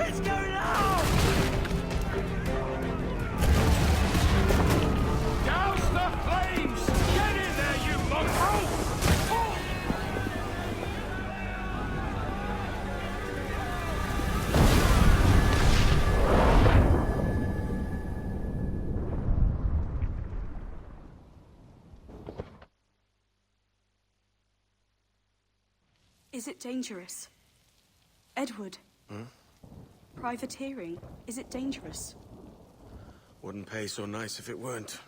It's going out! Douse the flames! Get in there, you mongrel! Is it dangerous? Edward? Privateering, is it dangerous? Wouldn't pay so nice if it weren't.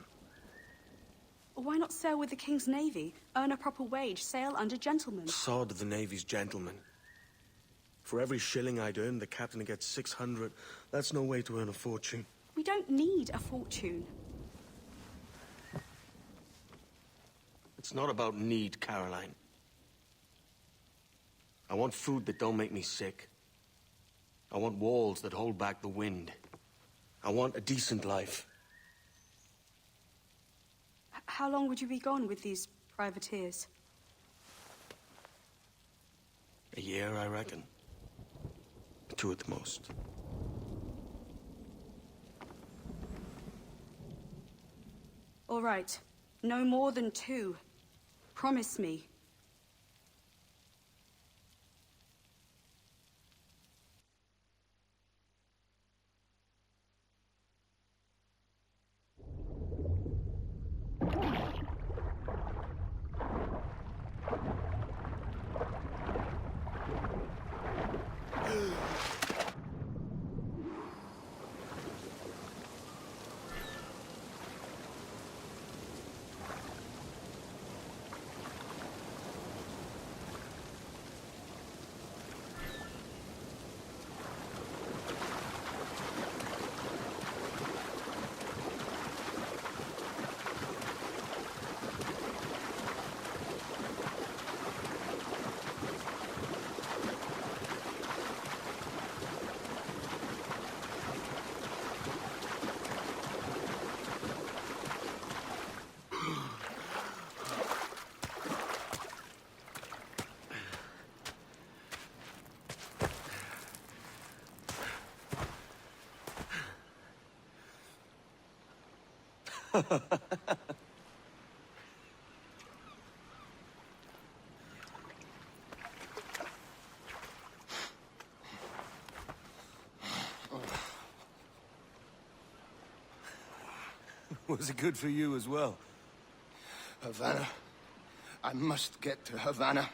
Why not sail with the King's Navy? Earn a proper wage, sail under gentlemen. Sod the Navy's gentlemen. For every shilling I'd earn, the captain gets 600. That's no way to earn a fortune. We don't need a fortune. It's not about need, Caroline. I want food that don't make me sick. I want walls that hold back the wind. I want a decent life. How long would you be gone with these privateers? A year, I reckon. 2 at the most. All right. No more than 2. Promise me. Was it good for you as well? Havana. I must get to Havana.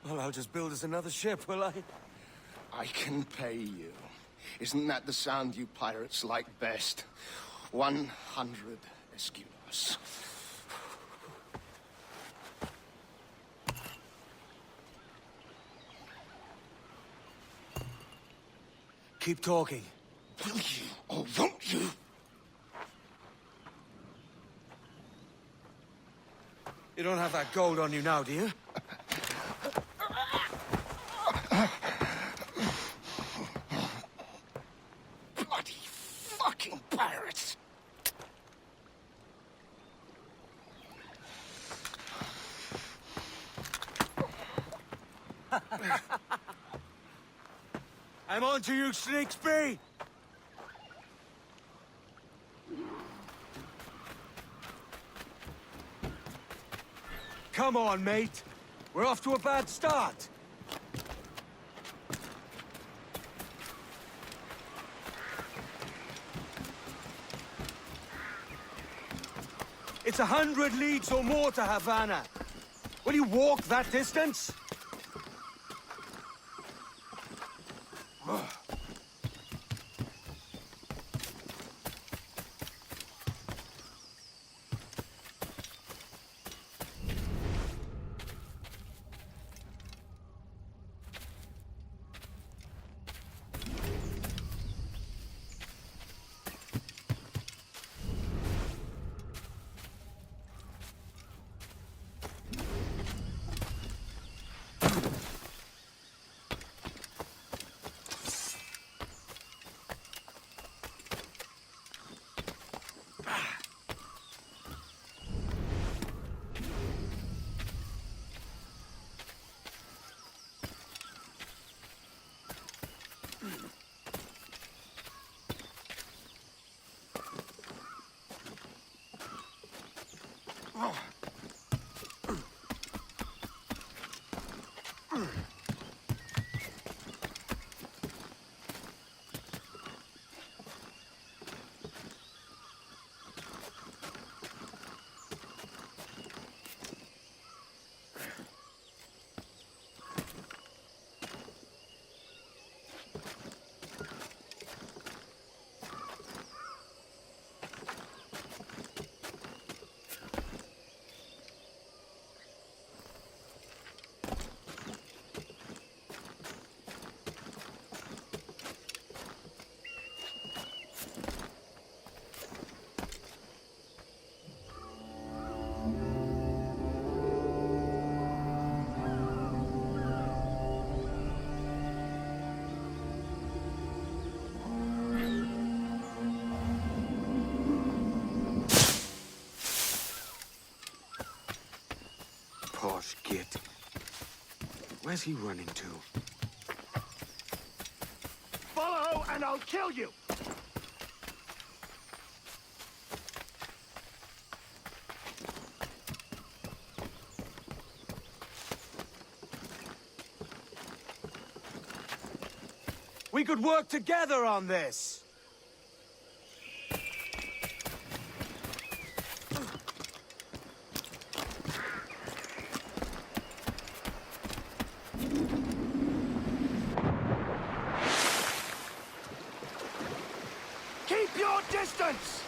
Well, I'll just build us another ship, will I? I can pay you. Isn't that the sound you pirates like best? 100 escudos. Keep talking. Will you, or won't you? You don't have that gold on you now, do you? Bloody fucking pirates! I'm on to you, Slicksby! Come on, mate. We're off to a bad start. It's 100 leagues or more to Havana. Will you walk that distance? Posh git. Where's he running to? Follow, and I'll kill you! We could work together on this. Keep your distance!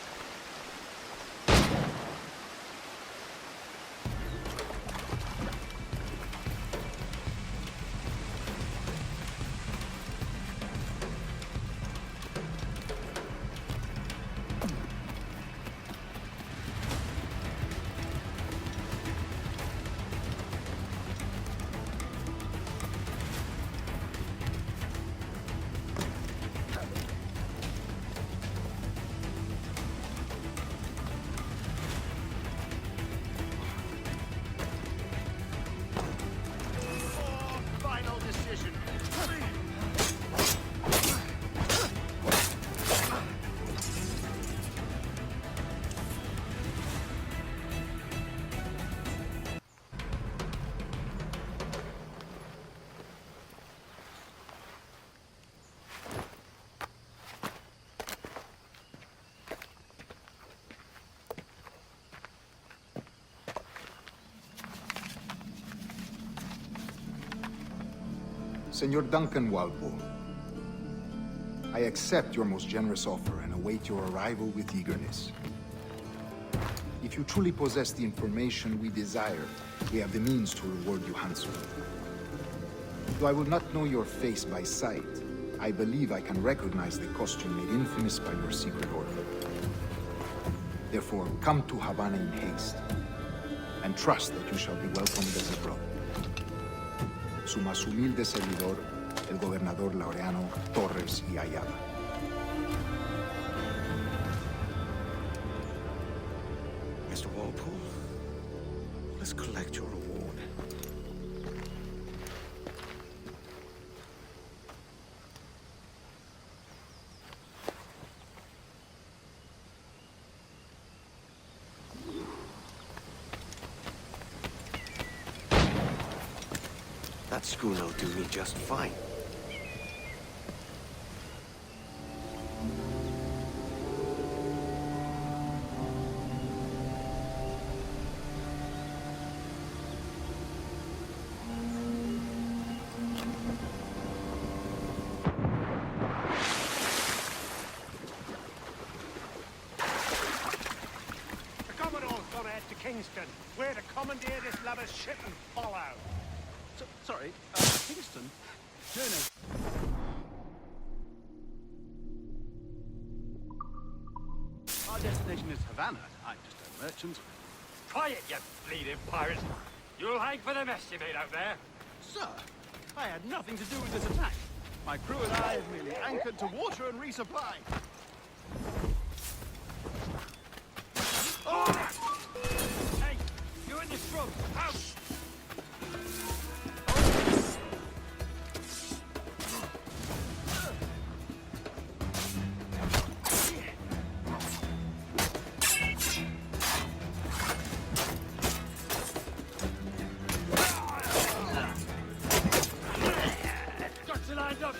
Final decision. Senor Duncan Walpole, I accept your most generous offer and await your arrival with eagerness. If you truly possess the information we desire, we have the means to reward you handsomely. Though I will not know your face by sight, I believe I can recognize the costume made infamous by your secret order. Therefore, come to Havana in haste, and trust that you shall be welcomed as a brother. Su más humilde servidor, el gobernador Laureano Torres y Ayala. Mr. Walpole, let's collect your reward. That schooner will do me just fine. The Commodore's gone ahead to Kingston. We're to commandeer this lover's ship and follow. Sorry, Kingston? No. Our destination is Havana. I'm just a merchant. Try it, you bleeding pirate. You'll hang for the mess you made out there. Sir, I had nothing to do with this attack. My crew and I have merely anchored to water and resupply. Hey, you in the scrub. Out!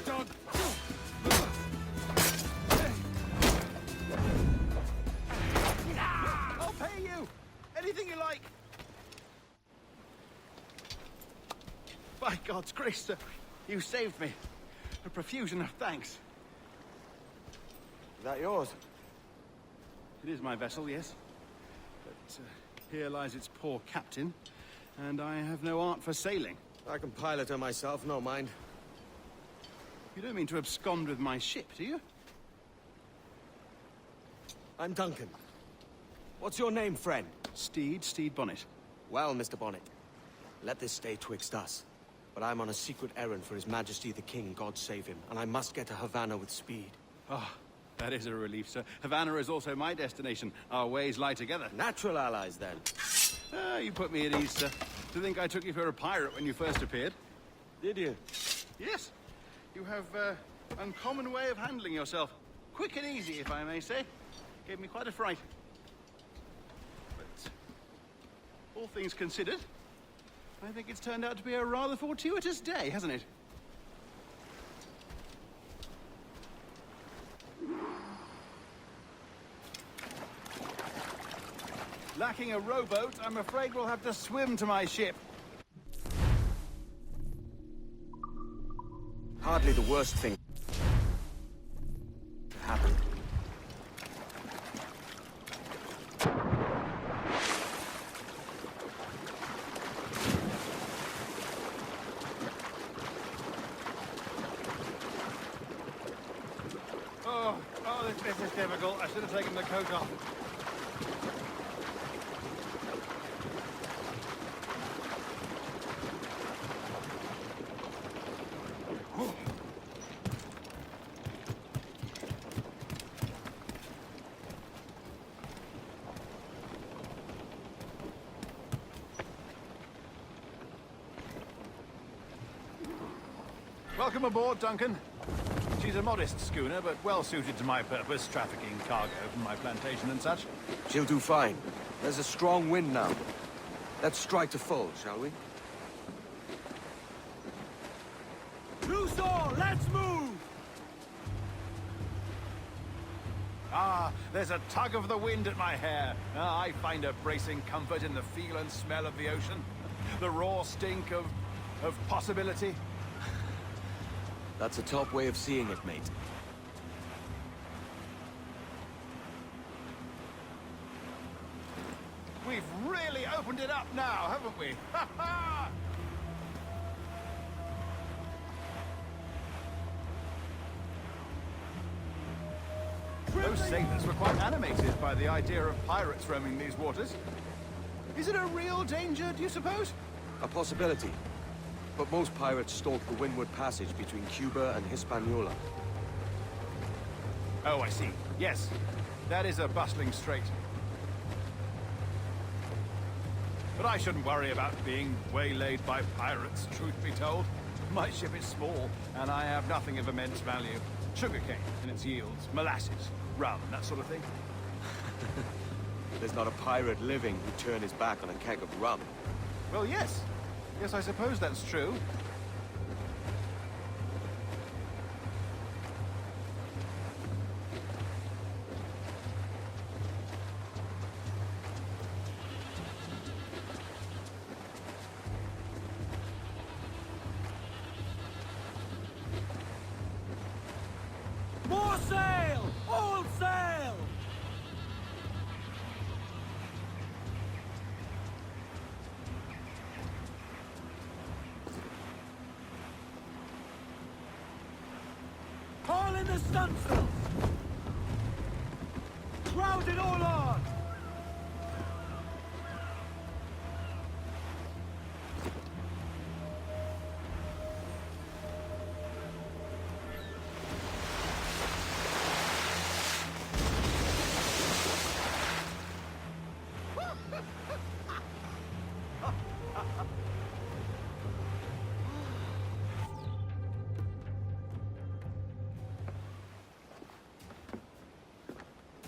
dog! I'll pay you! Anything you like! By God's grace, sir, you saved me. A profusion of thanks. Is that yours? It is my vessel, yes. But here lies its poor captain, and I have no art for sailing. I can pilot her myself, no mind. You don't mean to abscond with my ship, do you? I'm Duncan. What's your name, friend? Steed Bonnet. Well, Mr. Bonnet, let this stay twixt us. But I'm on a secret errand for His Majesty the King, God save him, and I must get to Havana with speed. Ah, that is a relief, sir. Havana is also my destination. Our ways lie together. Natural allies, then. Ah, you put me at ease, sir. To think I took you for a pirate when you first appeared. Did you? Yes. You have uncommon way of handling yourself. Quick and easy, if I may say. Gave me quite a fright. But all things considered, I think it's turned out to be a rather fortuitous day, hasn't it? Lacking a rowboat, I'm afraid we'll have to swim to my ship. Hardly the worst thing happened. Oh, this bit is difficult. I should have taken the coat off. Welcome aboard, Duncan. She's a modest schooner, but well suited to my purpose, trafficking cargo from my plantation and such. She'll do fine. There's a strong wind now. Let's strike to full, shall we? Loose all! Let's move! Ah, there's a tug of the wind at my hair. Ah, I find a bracing comfort in the feel and smell of the ocean. The raw stink of possibility. That's a top way of seeing it, mate. We've really opened it up now, haven't we? Ha ha! Those sailors were quite animated by the idea of pirates roaming these waters. Is it a real danger, do you suppose? A possibility. But most pirates stalk the windward passage between Cuba and Hispaniola. Oh, I see. Yes. That is a bustling strait. But I shouldn't worry about being waylaid by pirates, truth be told. My ship is small, and I have nothing of immense value. Sugarcane and its yields, molasses, rum, that sort of thing. There's not a pirate living who'd turn his back on a keg of rum. Well, yes. Yes, I suppose that's true. More sail! All sail! Haul in the stunsails! Crowd it all on!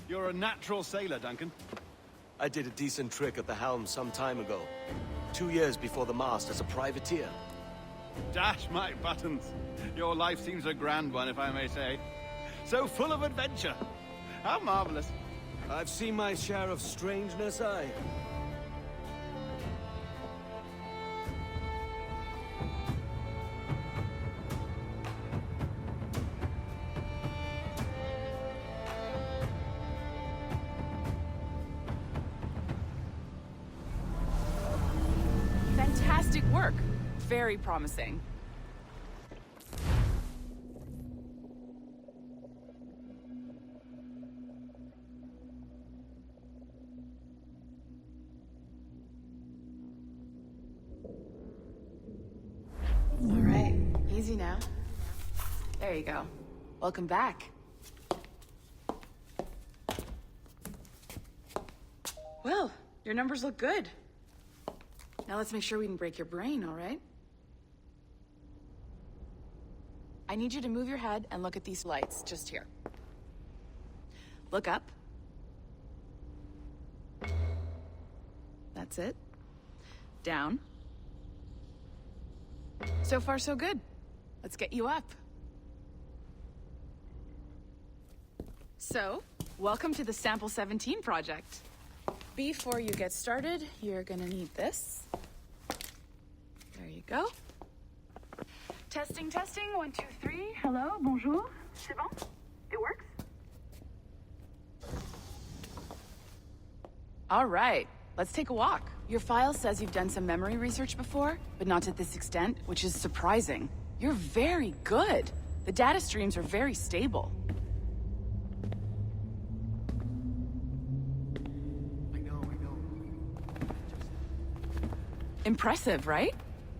You're a natural sailor, Duncan. I did a decent trick at the helm some time ago. 2 years before the mast as a privateer. Dash my buttons. Your life seems a grand one, if I may say. So full of adventure. How marvelous. I've seen my share of strangeness, aye. Fantastic work. Very promising. All right, easy now. There you go. Welcome back. Well, your numbers look good. Now let's make sure we can break your brain, all right? I need you to move your head and look at these lights just here. Look up. That's it. Down. So far, so good. Let's get you up. So, welcome to the Sample 17 project. Before you get started, you're gonna need this. There you go. Testing, testing, 1, 2, 3. Hello, bonjour. C'est bon? It works? All right, let's take a walk. Your file says you've done some memory research before, but not to this extent, which is surprising. You're very good. The data streams are very stable. I know. Impressive, right?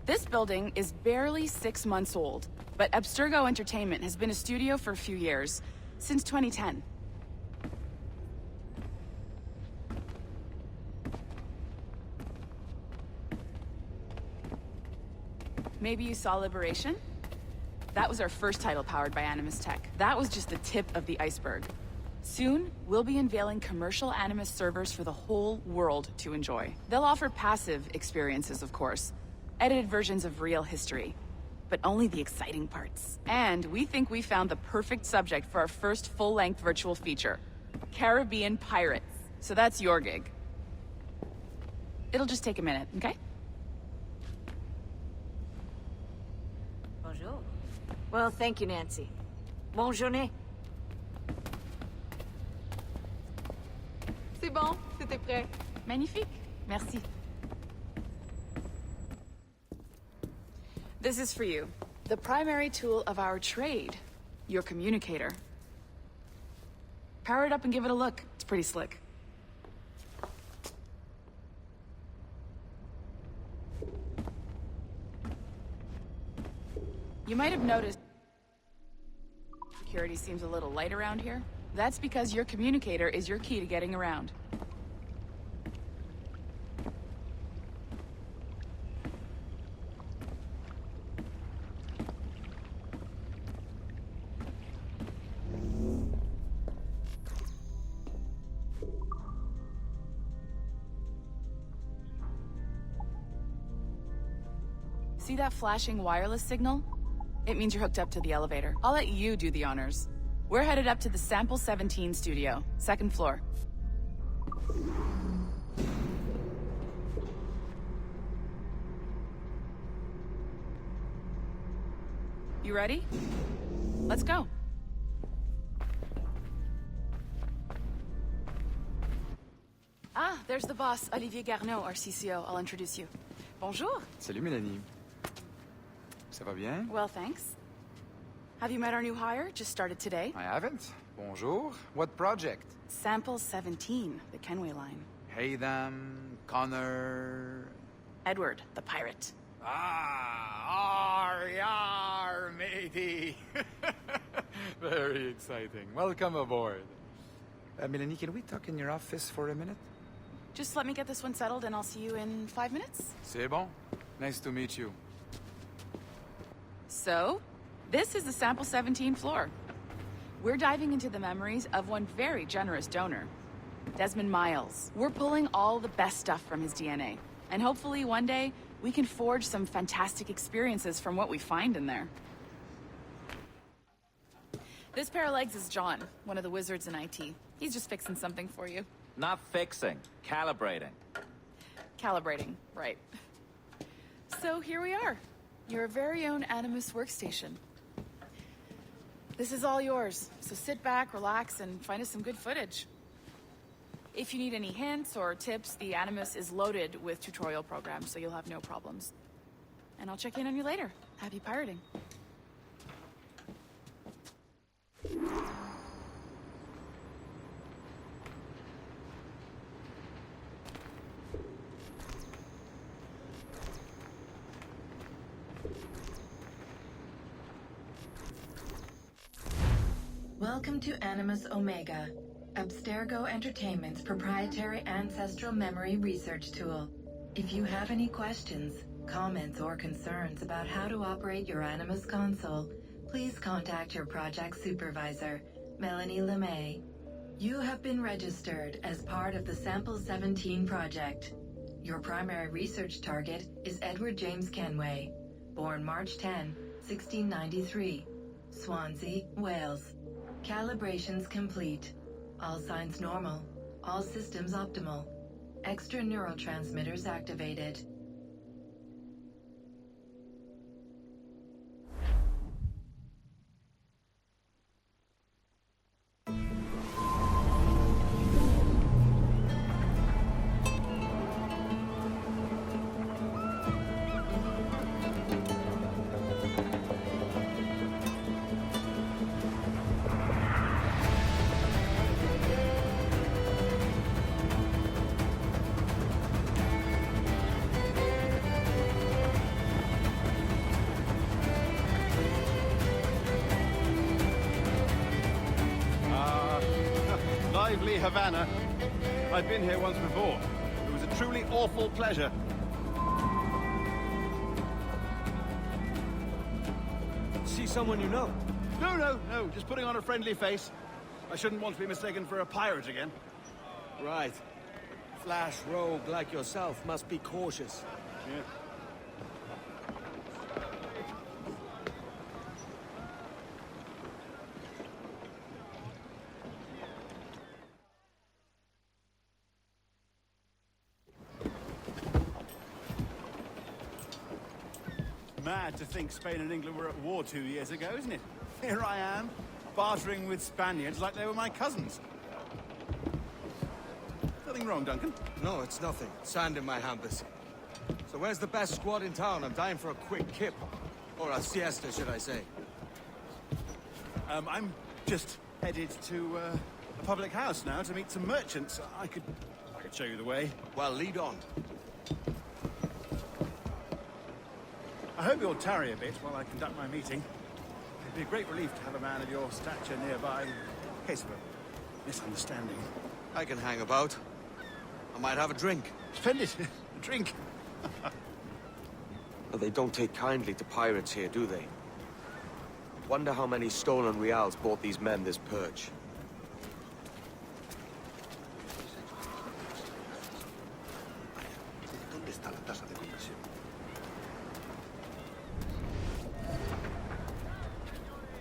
This building is barely 6 months old, but Abstergo Entertainment has been a studio for a few years, since 2010. Maybe you saw Liberation? That was our first title powered by Animus Tech. That was just the tip of the iceberg. Soon, we'll be unveiling commercial Animus servers for the whole world to enjoy. They'll offer passive experiences, of course, edited versions of real history, but only the exciting parts. And we think we found the perfect subject for our first full-length virtual feature, Caribbean Pirates. So that's your gig. It'll just take a minute, okay? Bonjour. Well, thank you, Nancy. Bonne journée. C'est bon, c'était prêt. Magnifique. Merci. This is for you. The primary tool of our trade. Your communicator. Power it up and give it a look. It's pretty slick. You might have noticed security seems a little light around here. That's because your communicator is your key to getting around. See that flashing wireless signal? It means you're hooked up to the elevator. I'll let you do the honors. We're headed up to the Sample 17 studio, 2nd floor. You ready? Let's go. Ah, there's the boss, Olivier Garneau, our CCO. I'll introduce you. Bonjour. Salut Mélanie. Ça va bien? Well, thanks. Have you met our new hire? Just started today. I haven't. Bonjour. What project? Sample 17, the Kenway line. Haytham, Connor... Edward, the pirate. Ah, yar, matey. Very exciting. Welcome aboard. Mélanie, can we talk in your office for a minute? Just let me get this one settled and I'll see you in 5 minutes. C'est bon. Nice to meet you. So, this is the Sample 17 floor. We're diving into the memories of one very generous donor, Desmond Miles. We're pulling all the best stuff from his DNA. And hopefully one day, We can forge some fantastic experiences from what we find in there. This pair of legs is John, one of the wizards in IT. He's just fixing something for you. Not fixing, calibrating. Calibrating, right. So here we are. Your very own Animus workstation. This is all yours, so sit back, relax, and find us some good footage. If you need any hints or tips, the Animus is loaded with tutorial programs, so you'll have no problems. And I'll check in on you later. Happy pirating. Welcome to Animus Omega, Abstergo Entertainment's proprietary ancestral memory research tool. If you have any questions, comments, or concerns about how to operate your Animus console, please contact your project supervisor, Melanie LeMay. You have been registered as part of the Sample 17 project. Your primary research target is Edward James Kenway, born March 10, 1693, Swansea, Wales. Calibrations complete. All signs normal. All systems optimal. Extra neurotransmitters activated. Lively Havana. I've been here once before. It was a truly awful pleasure. See someone you know? No, just putting on a friendly face. I shouldn't want to be mistaken for a pirate again. Right. Flash rogue like yourself must be cautious. Yeah. Mad to think Spain and England were at war 2 years ago, isn't it? Here I am, bartering with Spaniards like they were my cousins. Nothing wrong, Duncan? No, it's nothing. Sand in my hampers. So where's the best squad in town? I'm dying for a quick kip. Or a siesta, should I say. I'm just headed to a public house now to meet some merchants. I could show you the way. Well, lead on. I hope you'll tarry a bit while I conduct my meeting. It'd be a great relief to have a man of your stature nearby in case of a misunderstanding. I can hang about. I might have a drink. Splendid. A drink. But they don't take kindly to pirates here, do they? Wonder how many stolen reals bought these men this purge.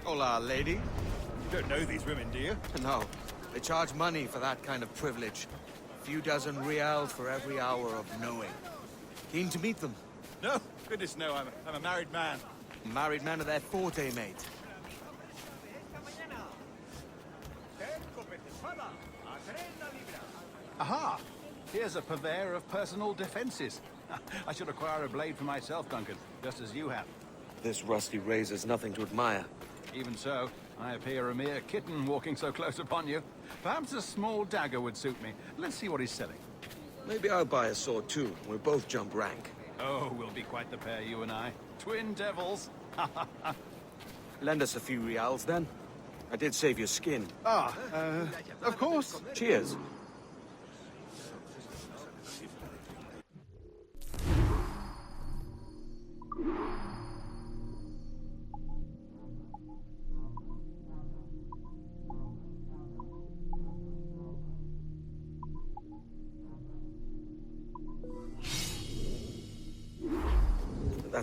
Hola, lady. You don't know these women, do you? No. They charge money for that kind of privilege. A few dozen reals for every hour of knowing. Keen to meet them? No, goodness no, I'm a married man. Married men are their forte, mate. Aha! Here's a purveyor of personal defenses. I should acquire a blade for myself, Duncan, just as you have. This rusty razor's nothing to admire. Even so, I appear a mere kitten walking so close upon you. Perhaps a small dagger would suit me. Let's see what he's selling. Maybe I'll buy a sword too. We'll both jump rank. Oh, we'll be quite the pair, you and I. Twin devils. Lend us a few reals, then. I did save your skin. Of course. Cheers.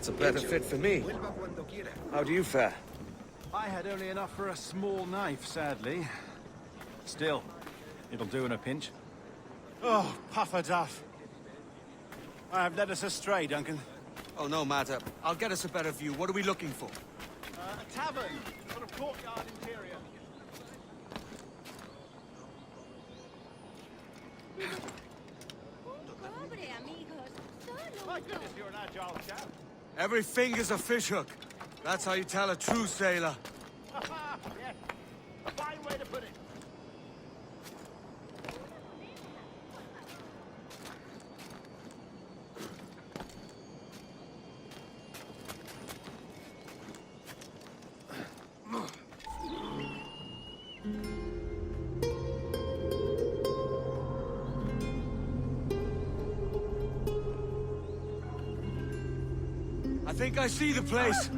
That's a better fit for me. How do you fare? I had only enough for a small knife, sadly. Still, it'll do in a pinch. Oh, puffer duff. I have led us astray, Duncan. Oh, no matter. I'll get us a better view. What are we looking for? A tavern, sort of courtyard interior. My goodness, you're an agile chap. Every finger's a fishhook. That's how you tell a true sailor. Yes, a fine way to put it. I think I see the place.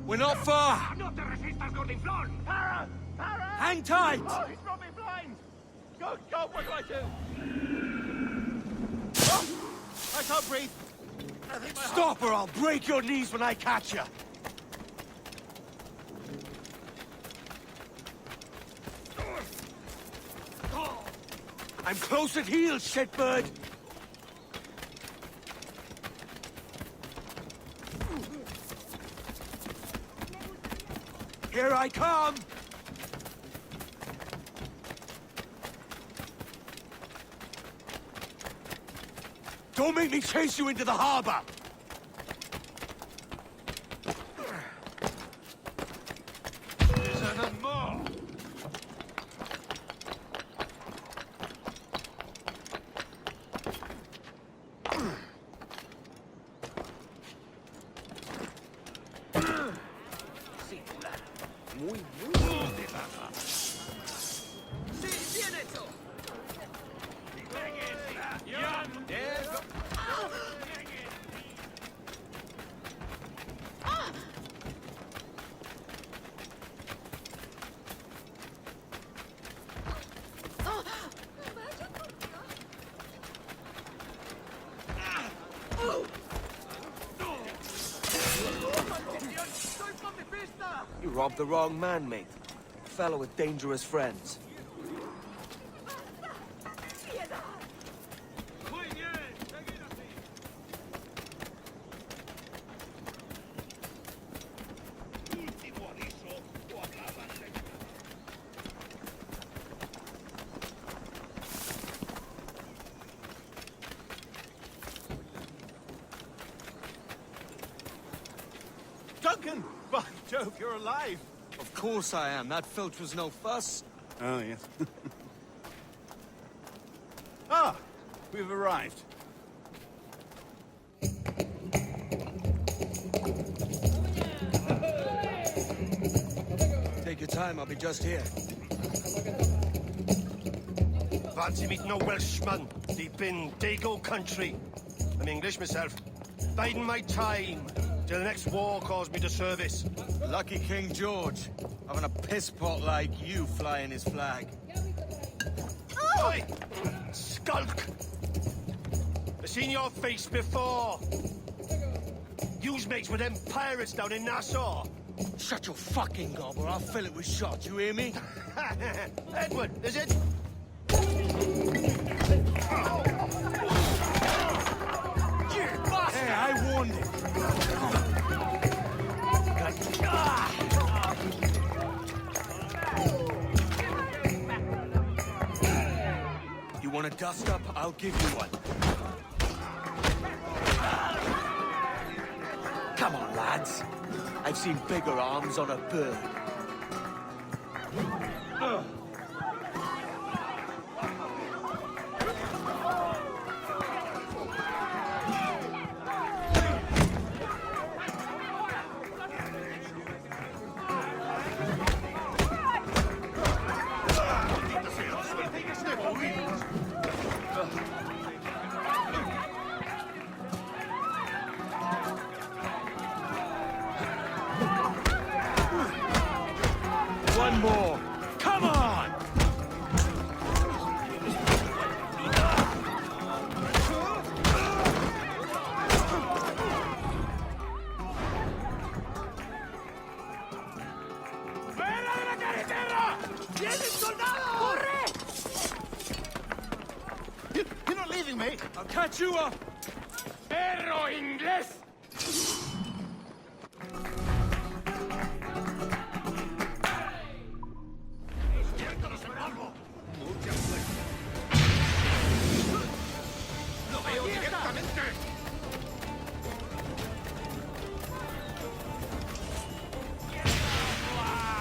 We're not far. No te resistas, Gordinflón! Para! Para! Hang tight! Oh, he's brought me blind! Go, go, what do I do? Oh, I can't breathe. I think my Stop or I'll break your knees when I catch you. I'm close at heel, shitbird. Here I come! Don't make me chase you into the harbor! Is that a more? You robbed the wrong man, mate. A fellow with dangerous friends. Duncan! By Jove, you're alive! Of course I am. That filch was no fuss. Oh, yes. Ah! We've arrived. Take your time, I'll be just here. Fancy meeting no Welshman deep in Dago country. I'm English myself. Biding my time till the next war calls me to service. Lucky King George, having a piss pot like you flying his flag. Oi! Skulk! I've seen your face before. You's mates with them pirates down in Nassau. Shut your fucking gob or I'll fill it with shot, you hear me? Edward, is it? Hey, I warned him. You want a dust up? I'll give you one. Come on, lads. I've seen bigger arms on a bird. One more. Come on! You're not leaving me! I'll catch you up! ¡Perro inglés! ¡Lo veo directamente!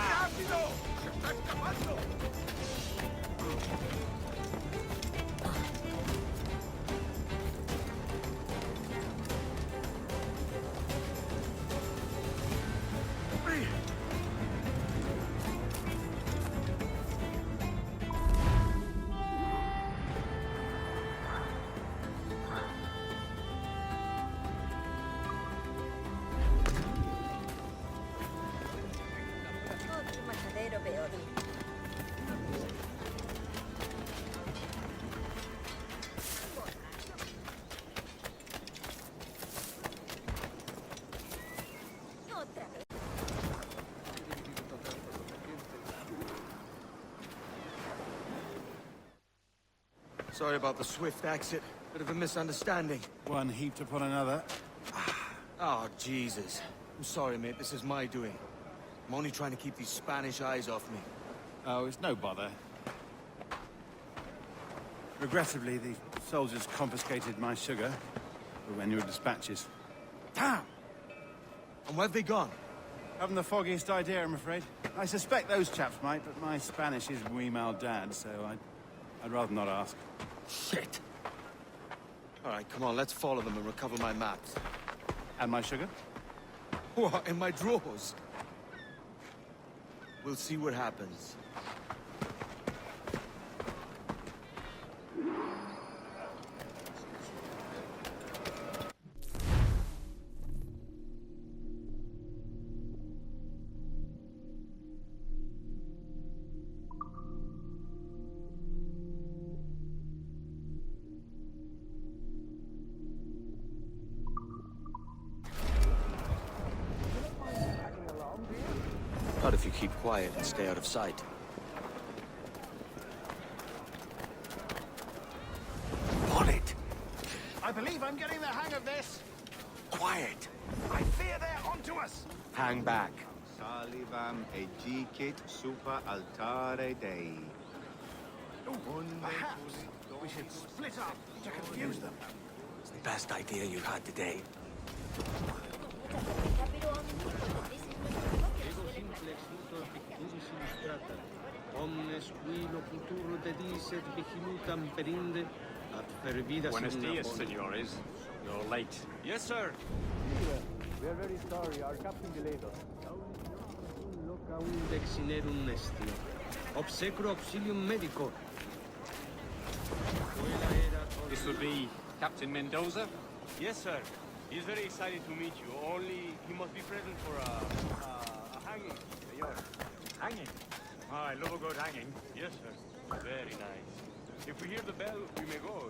¡Rápido! ¡Se está escapando! Sorry about the swift exit. Bit of a misunderstanding. One heaped upon another. Oh, Jesus. I'm sorry, mate. This is my doing. I'm only trying to keep these Spanish eyes off me. Oh, it's no bother. Regrettably, the soldiers confiscated my sugar for when you were dispatches. Damn! And where've they gone? Haven't the foggiest idea, I'm afraid. I suspect those chaps might, but my Spanish is muy mal dad, so I'd rather not ask. Shit! All right, come on, let's follow them and recover my maps. And my sugar? What, in my drawers? We'll see what happens. Not if you keep quiet and stay out of sight. On it! I believe I'm getting the hang of this. Quiet! I fear they're onto us. Hang back. Salivam ejicit super altare Dei. Perhaps we should split up to confuse them. It's the best idea you've had today. Omnes qui locutur dedicet vigilutam perinde, ad fervidas Buenos dias, senores. You're late. Yes, sir. We are very sorry. Our captain delayed us. Loca unde exinerum nestio. Obsecro auxilium medico. This would be Captain Mendoza? Yes, sir. He's very excited to meet you. Only he must be present for a hanging, senor. Hanging. Oh, I love a good hanging. Yes, sir. Very nice. If we hear the bell, we may go,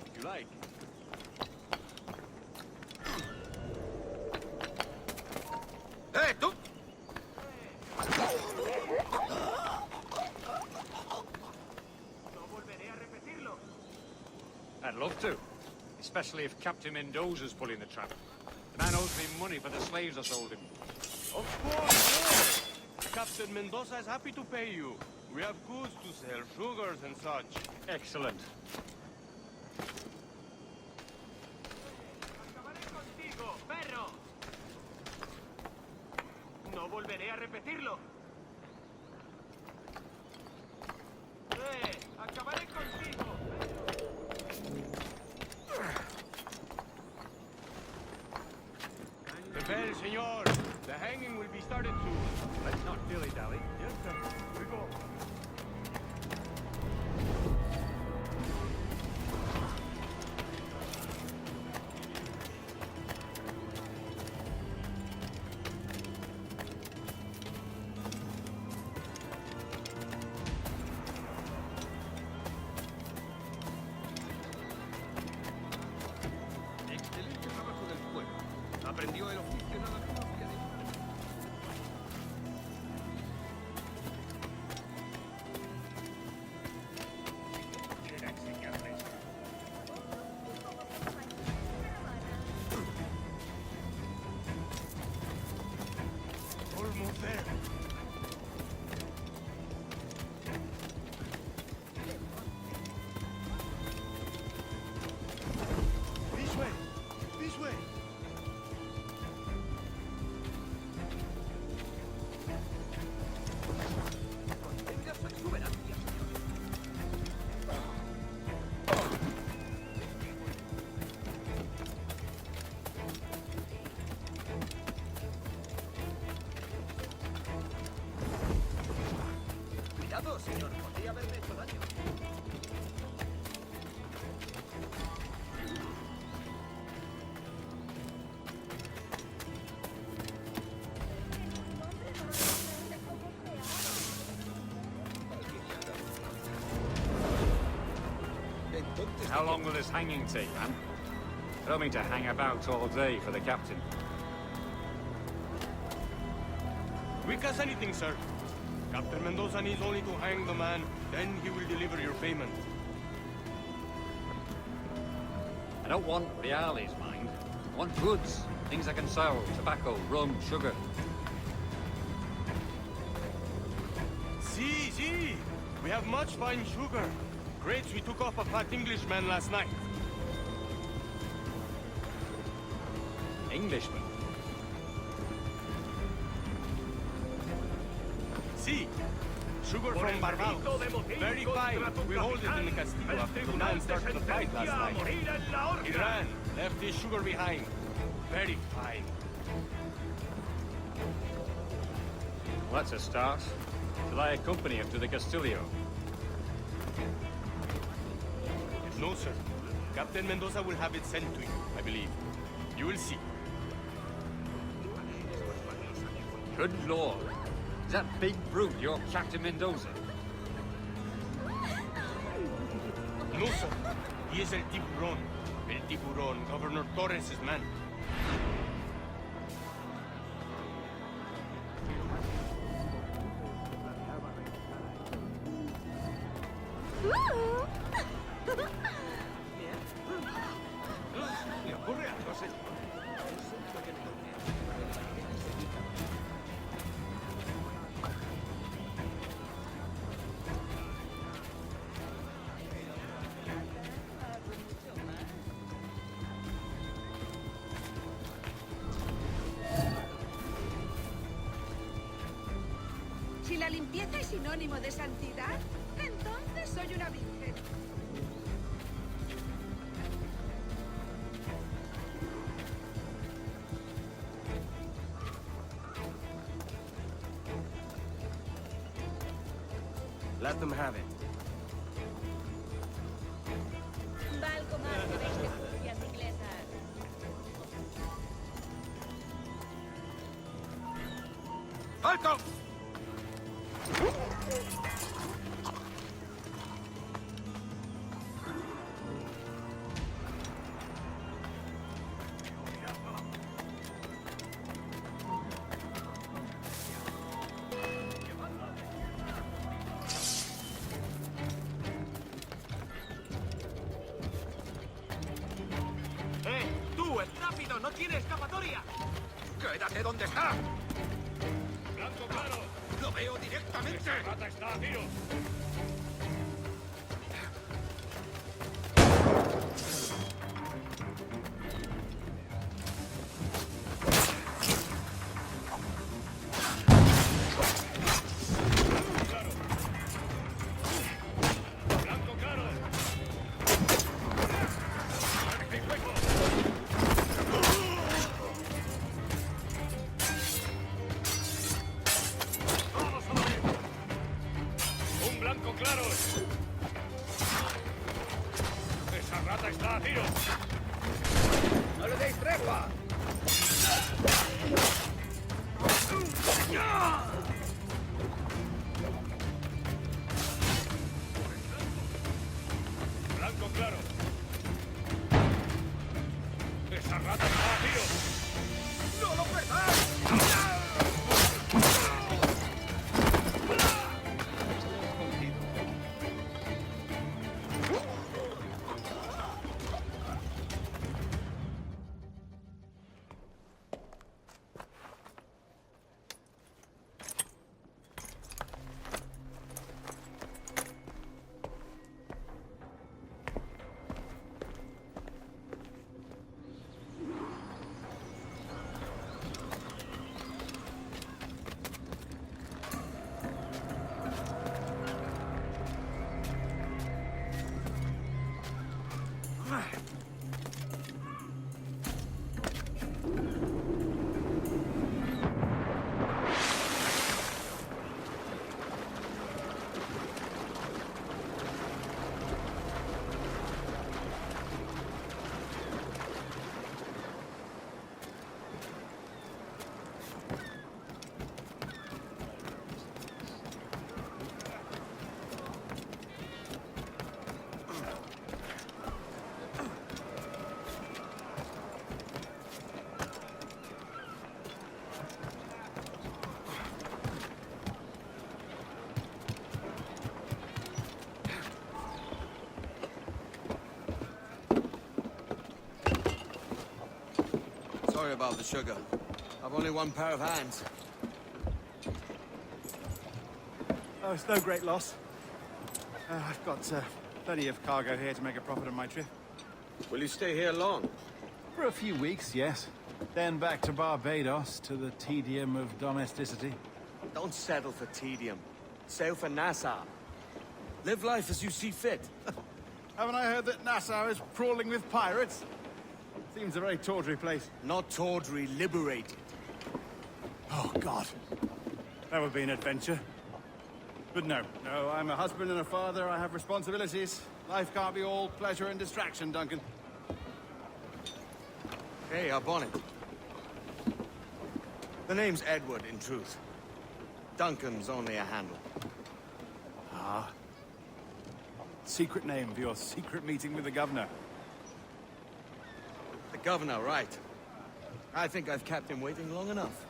if you like. Hey, tú! I'd love to. Especially if Captain Mendoza's pulling the trap. The man owes me money for the slaves I sold him. Of course, Captain Mendoza is happy to pay you. We have goods to sell, sugars and such. Excellent. Acabaré contigo, perro. No volveré a repetirlo. Acabaré contigo. The bell, senor. The hanging will be started soon. Let's not dilly-dally. Yes, sir. We go. Excelente trabajo del pueblo. Aprendió el oficio nada más. there. This way. This way. Cuidado, señor. Podría haberme hecho daño. How long will this hanging take, man? I don't mean to hang about all day for the captain. Quick as anything, sir. Captain Mendoza needs only to hang the man, then he will deliver your payment. I don't want reales, mind. I want goods. Things I can sell. Tobacco, rum, sugar. See. We have much fine sugar. Crates we took off a fat Englishman last night. Englishman? See. Sugar from Barbados. Very fine. We hold it in the Castillo after the man started the fight last night. He ran. Left his sugar behind. Very fine. Well, that's a start. Shall I accompany him to the Castillo? No, sir. Captain Mendoza will have it sent to you, I believe. You will see. Good lord. Is that big brute your Captain Mendoza? No, sir. He is El Tiburon. El Tiburon, Governor Torres' man. Si la limpieza es sinónimo de santidad, entonces soy una virgen. Let them have it. Valgo más que 20 crucias inglesas. ¡Alto! ¡Tú, el rápido! ¡No tiene escapatoria! ¡Quédate donde está! ¡Blanco claro! ¡Lo veo directamente! ¡Esa rata está a tiro! ¡No le deis tregua! ¡Blanco claro! ¡Esa rata está a tiro! ¡No lo perdáis! Sorry about the sugar. I've only one pair of hands. Oh, it's no great loss. I've got plenty of cargo here to make a profit on my trip. Will you stay here long? For a few weeks, yes. Then back to Barbados, to the tedium of domesticity. Don't settle for tedium. Sail for Nassau. Live life as you see fit. Haven't I heard that Nassau is crawling with pirates? Seems a very tawdry place. Not tawdry, liberated. Oh, God. That would be an adventure. But no, I'm a husband and a father. I have responsibilities. Life can't be all pleasure and distraction, Duncan. Hey, our bonnet. The name's Edward, in truth. Duncan's only a handle. Ah. Secret name for your secret meeting with the governor. The governor, right. I think I've kept him waiting long enough.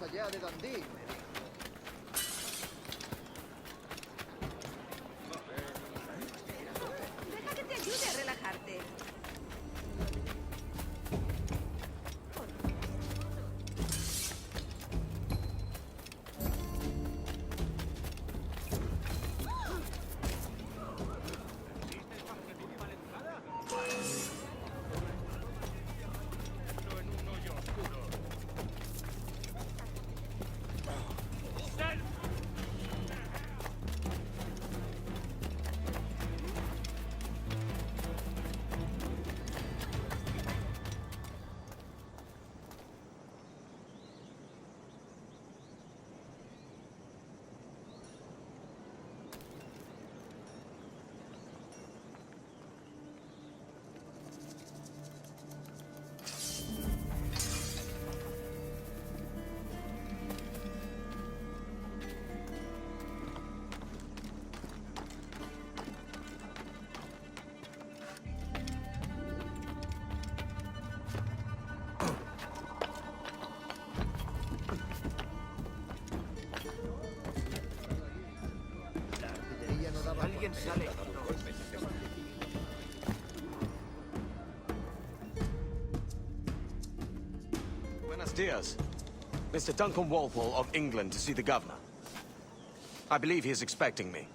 allá de Dundee. Deja que te ayude a relajarte. Alguien sale. Buenos dias. Mr. Duncan Walpole of England to see the governor. I believe he is expecting me.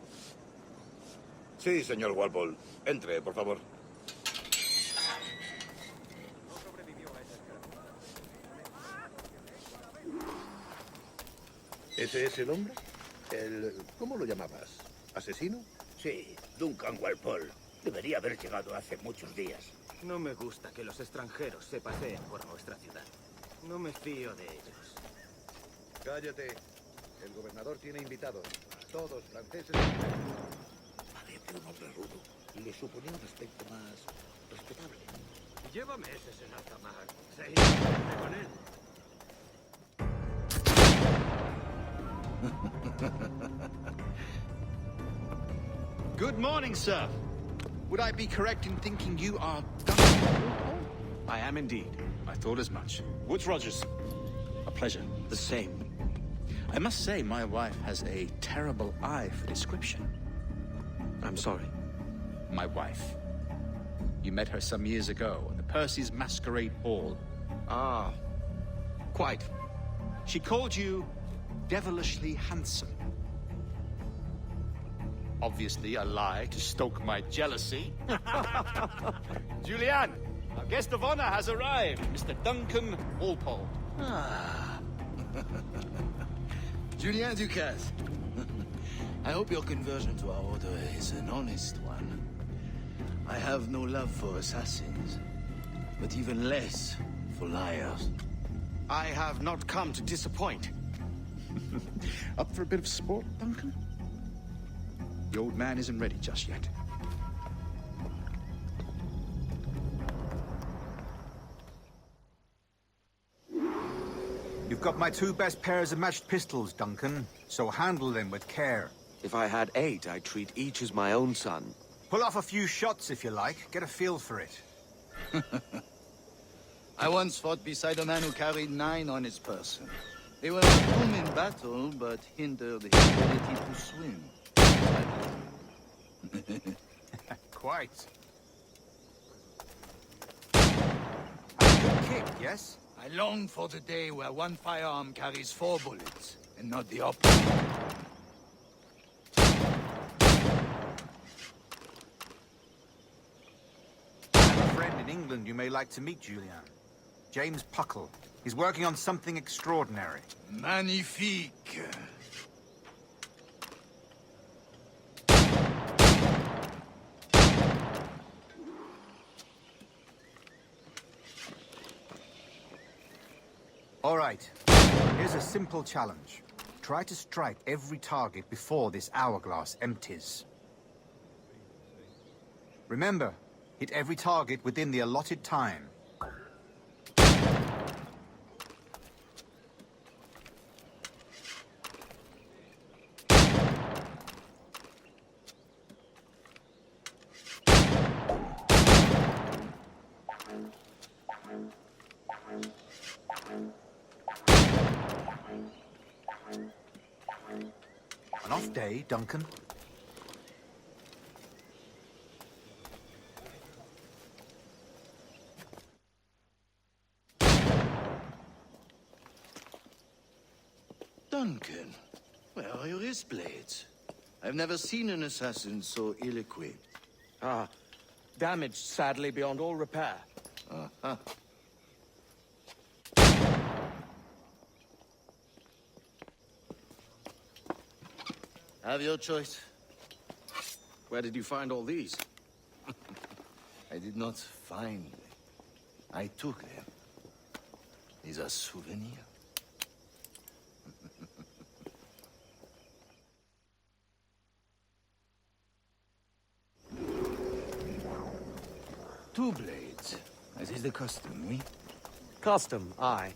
Sí, señor Walpole. Entre, por favor. ¿Ese es el hombre? ¿Cómo lo llamabas? ¿Asesino? Sí, Duncan Walpole. Debería haber llegado hace muchos días. No me gusta que los extranjeros se paseen por nuestra ciudad. No me fío de ellos. Cállate. El gobernador tiene invitados. A todos, franceses. Parece un hombre rudo. Le suponía un aspecto más respetable. Llévame ese en alta mar. Seguiré con él. Good morning, sir. Would I be correct in thinking you are Duncan? I am indeed. I thought as much. Woods Rogers. A pleasure. The same. I must say, my wife has a terrible eye for description. I'm sorry. My wife. You met her some years ago at the Percy's Masquerade Ball. Ah, quite. She called you devilishly handsome. Obviously a lie to stoke my jealousy. Julianne, our guest of honor has arrived, Mr. Duncan Walpole. Ah. Julien Ducasse. I hope your conversion to our order is an honest one. I have no love for assassins, but even less for liars. I have not come to disappoint. Up for a bit of sport, Duncan? The old man isn't ready just yet. You've got my 2 best pairs of matched pistols, Duncan, so handle them with care. If I had 8, I'd treat each as my own son. Pull off a few shots if you like. Get a feel for it. I once fought beside a man who carried 9 on his person. They were not boom in battle, but hindered his ability to swim. Quite. A good kick, yes? I long for the day where one firearm carries 4 bullets, and not the opposite. I have a friend in England you may like to meet, Julian. James Puckle. He's working on something extraordinary. Magnifique. All right. Here's a simple challenge. Try to strike every target before this hourglass empties. Remember, hit every target within the allotted time. An off day, Duncan. Duncan, where are your wrist blades? I've never seen an assassin so ill-equipped. Ah, damaged sadly beyond all repair. Uh-huh. Have your choice. Where did you find all these? I did not find them. I took them. These are souvenirs. Two blades, as is the custom, oui? Custom, aye.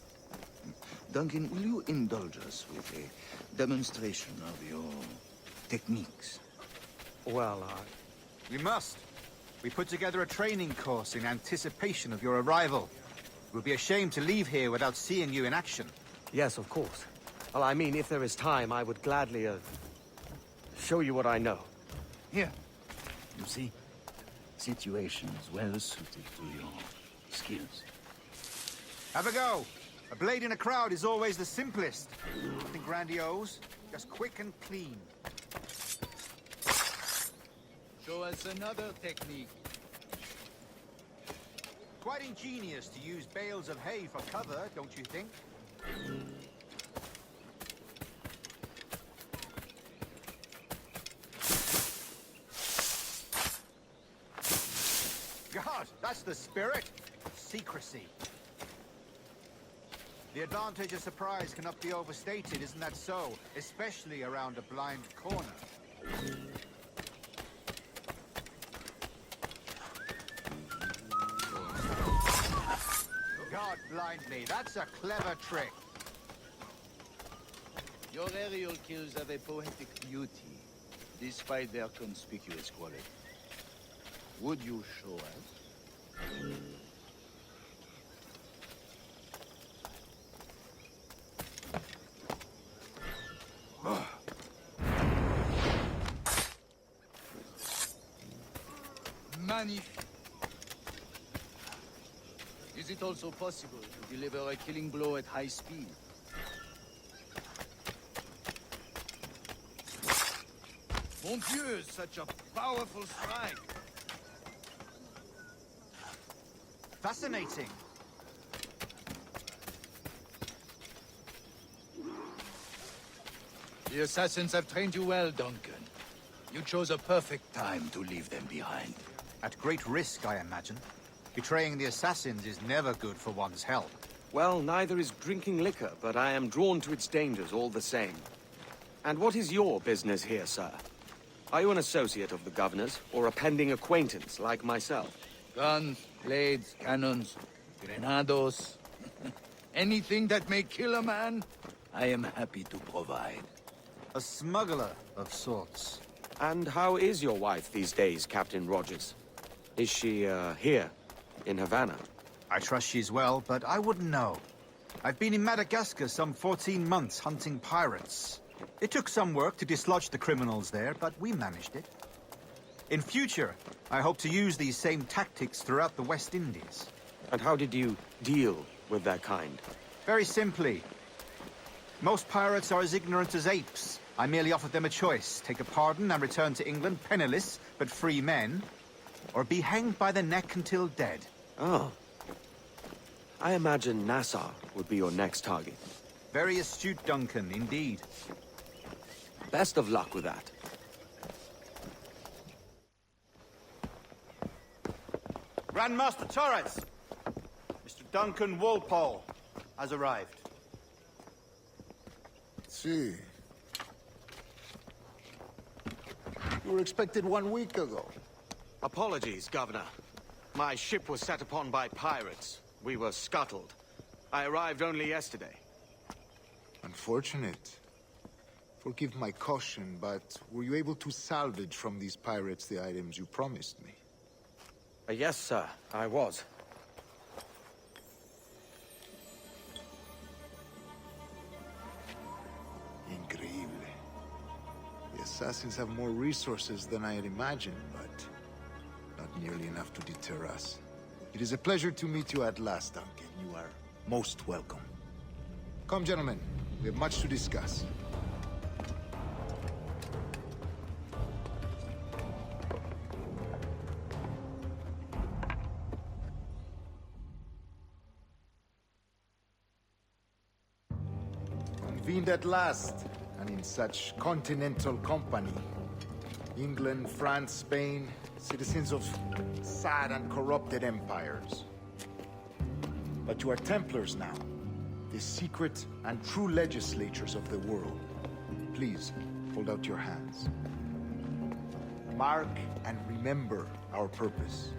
Duncan, will you indulge us with a demonstration of your techniques? Well, We must. We put together a training course in anticipation of your arrival. It would be a shame to leave here without seeing you in action. Yes, of course. Well, I mean, if there is time, I would gladly, show you what I know. Here. You see? Situations well suited to your skills. Have a go. A blade in a crowd is always the simplest. Nothing grandiose, just quick and clean. Show us another technique. Quite ingenious to use bales of hay for cover, don't you think? God, that's the spirit. Secrecy. The advantage of surprise cannot be overstated, isn't that so? Especially around a blind corner. God blind me, that's a clever trick. Your aerial kills have a poetic beauty, despite their conspicuous quality. Would you show us? Magnifique. Is it also possible to deliver a killing blow at high speed? Mon Dieu, such a powerful strike! Fascinating. The assassins have trained you well, Duncan. You chose a perfect time to leave them behind. At great risk, I imagine. Betraying the assassins is never good for one's health. Well, neither is drinking liquor, but I am drawn to its dangers all the same. And what is your business here, sir? Are you an associate of the governor's, or a pending acquaintance like myself? Guns, blades, cannons, grenados. Anything that may kill a man, I am happy to provide. A smuggler of sorts. And how is your wife these days, Captain Rogers? Is she, here, in Havana? I trust she's well, but I wouldn't know. I've been in Madagascar some 14 months hunting pirates. It took some work to dislodge the criminals there, but we managed it. In future, I hope to use these same tactics throughout the West Indies. And how did you deal with that kind? Very simply. Most pirates are as ignorant as apes. I merely offered them a choice. Take a pardon and return to England penniless, but free men. Or be hanged by the neck until dead. Oh. I imagine Nassau would be your next target. Very astute, Duncan, indeed. Best of luck with that. Grandmaster Torres! Mr. Duncan Walpole has arrived. See. You were expected 1 week ago. Apologies, Governor. My ship was set upon by pirates. We were scuttled. I arrived only yesterday. Unfortunate. Forgive my caution, but were you able to salvage from these pirates the items you promised me? Yes, sir, I was. Increíble. The assassins have more resources than I had imagined, but not nearly enough to deter us. It is a pleasure to meet you at last, Duncan. You are most welcome. Come, gentlemen. We have much to discuss. Convened at last, and in such continental company. England, France, Spain, citizens of sad and corrupted empires. But you are Templars now, the secret and true legislators of the world. Please, hold out your hands. Mark and remember our purpose.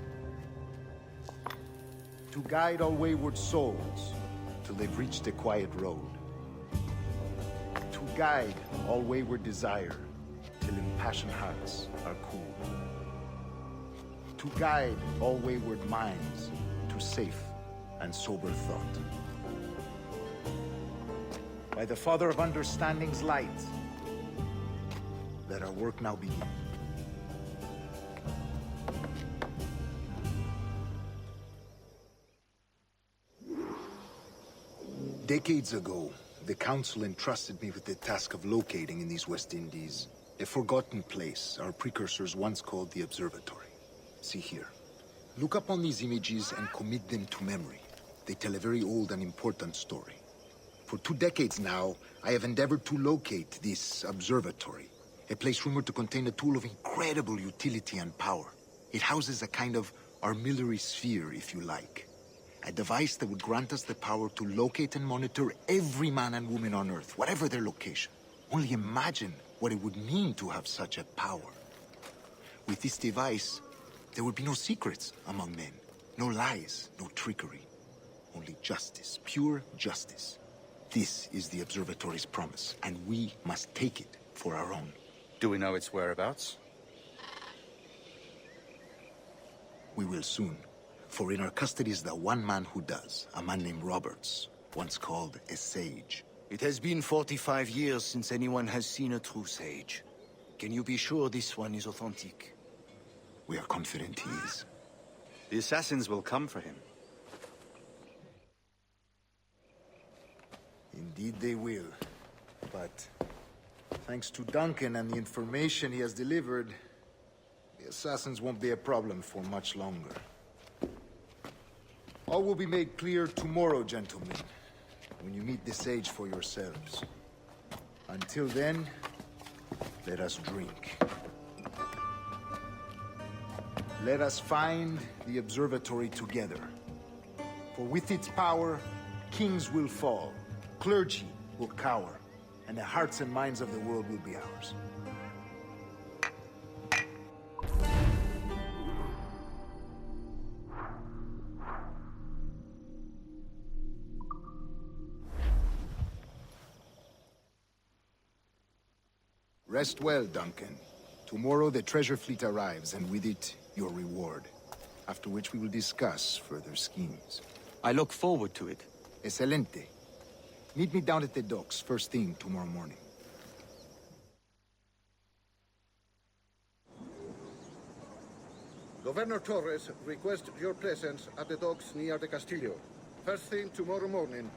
To guide all wayward souls till they've reached the quiet road. To guide all wayward desire till impassioned hearts are cool. To guide all wayward minds to safe and sober thought. By the Father of Understanding's light, let our work now begin. Decades ago, the Council entrusted me with the task of locating in these West Indies a forgotten place our precursors once called the Observatory. See here. Look upon these images and commit them to memory. They tell a very old and important story. For 2 decades now, I have endeavored to locate this observatory, a place rumored to contain a tool of incredible utility and power. It houses a kind of armillary sphere, if you like. A device that would grant us the power to locate and monitor every man and woman on Earth, whatever their location. Only imagine what it would mean to have such a power. With this device, there would be no secrets among men, no lies, no trickery. Only justice, pure justice. This is the Observatory's promise, and we must take it for our own. Do we know its whereabouts? We will soon. For in our custody is the one man who does, a man named Roberts, once called a sage. It has been 45 years since anyone has seen a true sage. Can you be sure this one is authentic? We are confident he is. The assassins will come for him. Indeed they will. But thanks to Duncan and the information he has delivered, the assassins won't be a problem for much longer. All will be made clear tomorrow, gentlemen, when you meet the sage for yourselves. Until then, Let us drink. Let us find the observatory together. For with its power, kings will fall, clergy will cower, and the hearts and minds of the world will be ours. Rest well, Duncan. Tomorrow the treasure fleet arrives, and with it, your reward. After which we will discuss further schemes. I look forward to it. Excelente. Meet me down at the docks first thing tomorrow morning. Governor Torres requests your presence at the docks near the Castillo. First thing tomorrow morning.